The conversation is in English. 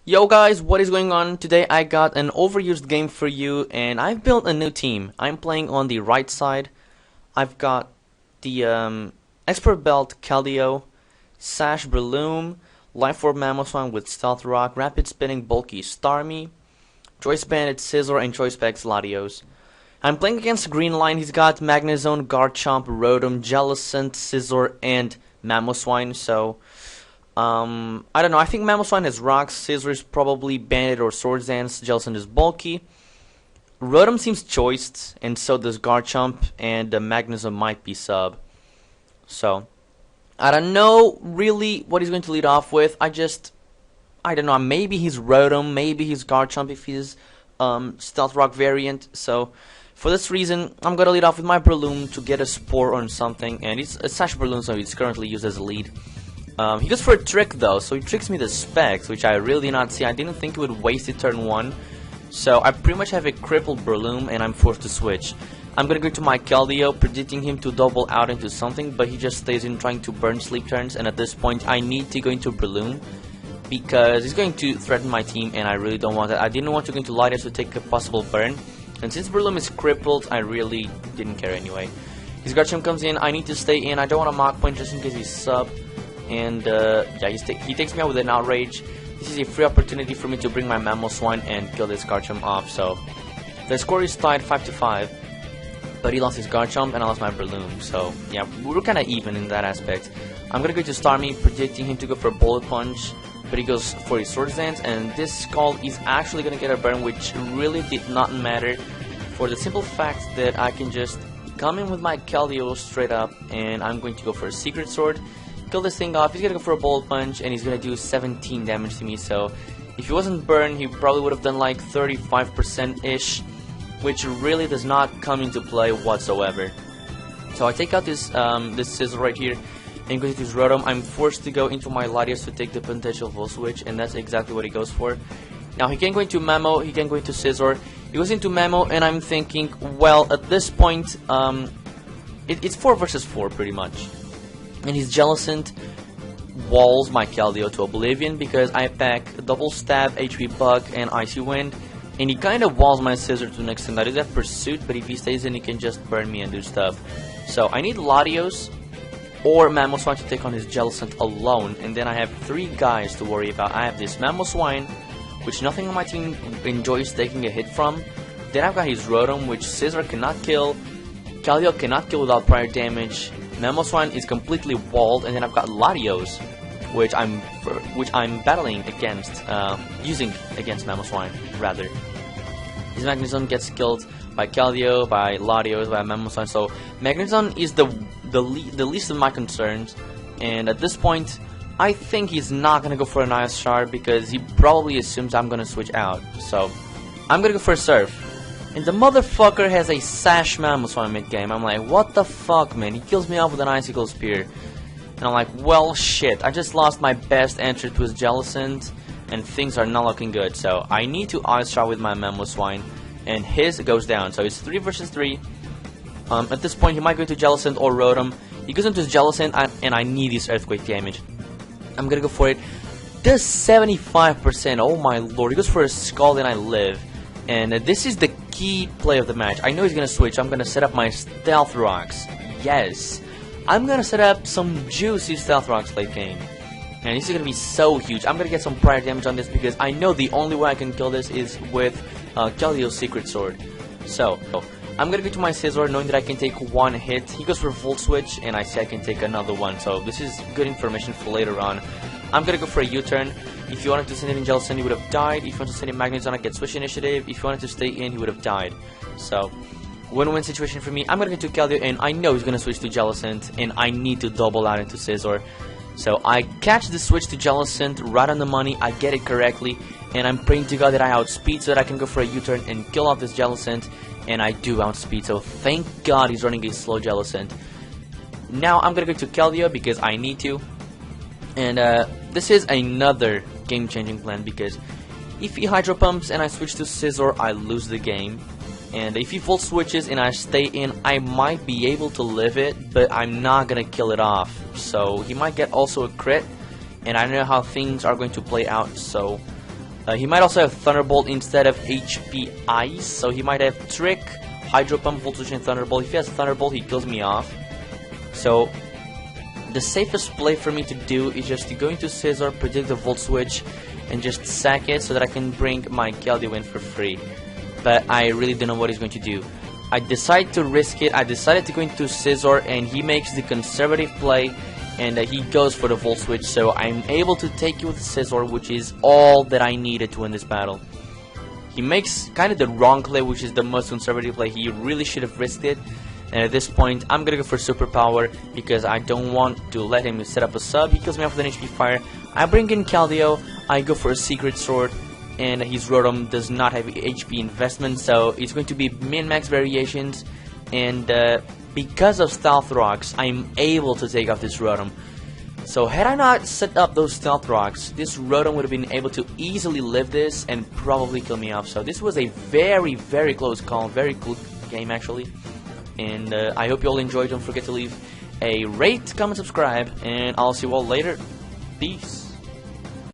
Yo guys, what is going on? Today I got an overused game for you and I've built a new team. I'm playing on the right side. I've got the Expert Belt Keldeo, Sash Breloom, Life Orb Mamoswine with Stealth Rock, Rapid Spinning Bulky Starmie, Choice Bandit Scizor, and Choice Specs Latios. I'm playing against Green Line. He's got Magnezone, Garchomp, Rotom, Jellicent, Scizor, and Mamoswine, so I don't know. I think Mamoswine has rocks. Scizor is probably Bandit or Swords Dance. Jellicent is bulky. Rotom seems choiced, and so does Garchomp, and Magnezone might be sub. So, I don't know really what he's going to lead off with. I don't know. Maybe he's Rotom, maybe he's Garchomp if he's Stealth Rock variant. So, for this reason, I'm going to lead off with my Breloom to get a Spore on something, and it's a Sash Breloom, so it's currently used as a lead. He goes for a trick though, so he tricks me the Specs, which I really did not see. I didn't think he would waste it turn 1. So I pretty much have a crippled Breloom and I'm forced to switch. I'm gonna go to my Keldeo, predicting him to double out into something, but he just stays in trying to burn sleep turns, and at this point I need to go into Breloom because he's going to threaten my team and I really don't want that. I didn't want to go into Latias to take a possible burn, and since Breloom is crippled, I really didn't care anyway. His Garchomp comes in, I need to stay in, I don't want to Mach Point just in case he's sub. And yeah, he takes me out with an Outrage. This is a free opportunity for me to bring my Mamoswine and kill this Garchomp off. So the score is tied 5-5, but he lost his Garchomp and I lost my Breloom. So yeah, we're kind of even in that aspect. I'm gonna go to Starmie, predicting him to go for a Bullet Punch, but he goes for his Swords Dance, and this Skull is actually gonna get a burn, which really did not matter, for the simple fact that I can just come in with my Keldeo straight up, and I'm going to go for a Secret Sword. Kill this thing off. He's gonna go for a Bullet Punch and he's gonna do 17 damage to me, so if he wasn't burned he probably would have done like 35% ish, which really does not come into play whatsoever. So I take out this Scizor right here and go to his Rotom. I'm forced to go into my Latias to take the potential full switch, and that's exactly what he goes for. Now he can go into Mamo, he can go into Scizor. He goes into Mamo and I'm thinking, well, at this point it's 4 versus 4 pretty much. And his Jellicent walls my Keldeo to oblivion because I pack Double Stab, HP Bug, and Icy Wind, and he kind of walls my Scizor to the next thing. I do that Pursuit, but if he stays in, he can just burn me and do stuff. So I need Latios or Mamoswine to take on his Jellicent alone, and then I have 3 guys to worry about. I have this Mamoswine, which nothing on my team enjoys taking a hit from. Then I've got his Rotom, which Scizor cannot kill, Keldeo cannot kill without prior damage. Mamoswine is completely walled, and then I've got Latios, which I'm battling against, using against Mamoswine rather. His Magnezone gets killed by Keldeo, by Latios, by Mamoswine. So Magnezone is the least of my concerns, and at this point, I think he's not gonna go for an Ice Shard because he probably assumes I'm gonna switch out. So I'm gonna go for a Surf. And the motherfucker has a Sash Mamoswine mid-game. I'm like, what the fuck, man? He kills me off with an Icicle Spear. And I'm like, well, shit. I just lost my best entry to his Jellicent, and things are not looking good. So I need to Ice Shard with my Mamoswine, and his goes down. So it's 3 versus 3. At this point, he might go to Jellicent or Rotom. He goes into his Jellicent, and I need his Earthquake damage. I'm gonna go for it. Does 75%. Oh my lord. He goes for a Skull, and I live. And this is the key play of the match. I know he's gonna switch. I'm gonna set up my Stealth Rocks. Yes, I'm gonna set up some juicy Stealth Rocks late game, and this is gonna be so huge. I'm gonna get some prior damage on this because I know the only way I can kill this is with Keldeo's Secret Sword. So I'm gonna go to my Scizor, knowing that I can take 1 hit. He goes for Volt Switch, and I say I can take another one. So this is good information for later on. I'm gonna go for a U-turn. If you wanted to send it in Jellicent, he would have died. If you wanted to send in Magnezone, I get Switch Initiative. If you wanted to stay in, he would have died. So, win-win situation for me. I'm gonna get to Keldeo, and I know he's gonna switch to Jellicent, and I need to double out into Scizor. So, I catch the switch to Jellicent right on the money. I get it correctly, and I'm praying to God that I outspeed so that I can go for a U-turn and kill off this Jellicent, and I do outspeed. So, thank God he's running a slow Jellicent. Now, I'm gonna go to Keldeo because I need to. And this is another game-changing plan because if he Hydro Pumps and I switch to Scizor, I lose the game. And if he Volt Switches and I stay in, I might be able to live it, but I'm not gonna kill it off. So he might get also a crit, and I don't know how things are going to play out. So He might also have Thunderbolt instead of HP Ice, so he might have Trick, Hydro Pump, Volt Switch, and Thunderbolt. If he has Thunderbolt, he kills me off. So the safest play for me to do is just to go into Scizor, predict the Volt Switch, and just sack it so that I can bring my Keldeo in for free. But I really don't know what he's going to do. I decided to risk it. I decided to go into Scizor, and he makes the conservative play, and he goes for the Volt Switch, so I'm able to take you with Scizor, which is all that I needed to win this battle. He makes kind of the wrong play, which is the most conservative play. He really should have risked it, and at this point, I'm gonna go for Superpower, because I don't want to let him set up a sub. He kills me off with an HP Fire. I bring in Keldeo, I go for a Secret Sword, and his Rotom does not have HP investment, so it's going to be min-max variations, and because of Stealth Rocks, I'm able to take off this Rotom. So had I not set up those Stealth Rocks, this Rotom would have been able to easily live this and probably kill me off. So this was a very, very close call, very cool game actually. And I hope you all enjoyed. Don't forget to leave a rate, comment, subscribe, and I'll see you all later. Peace.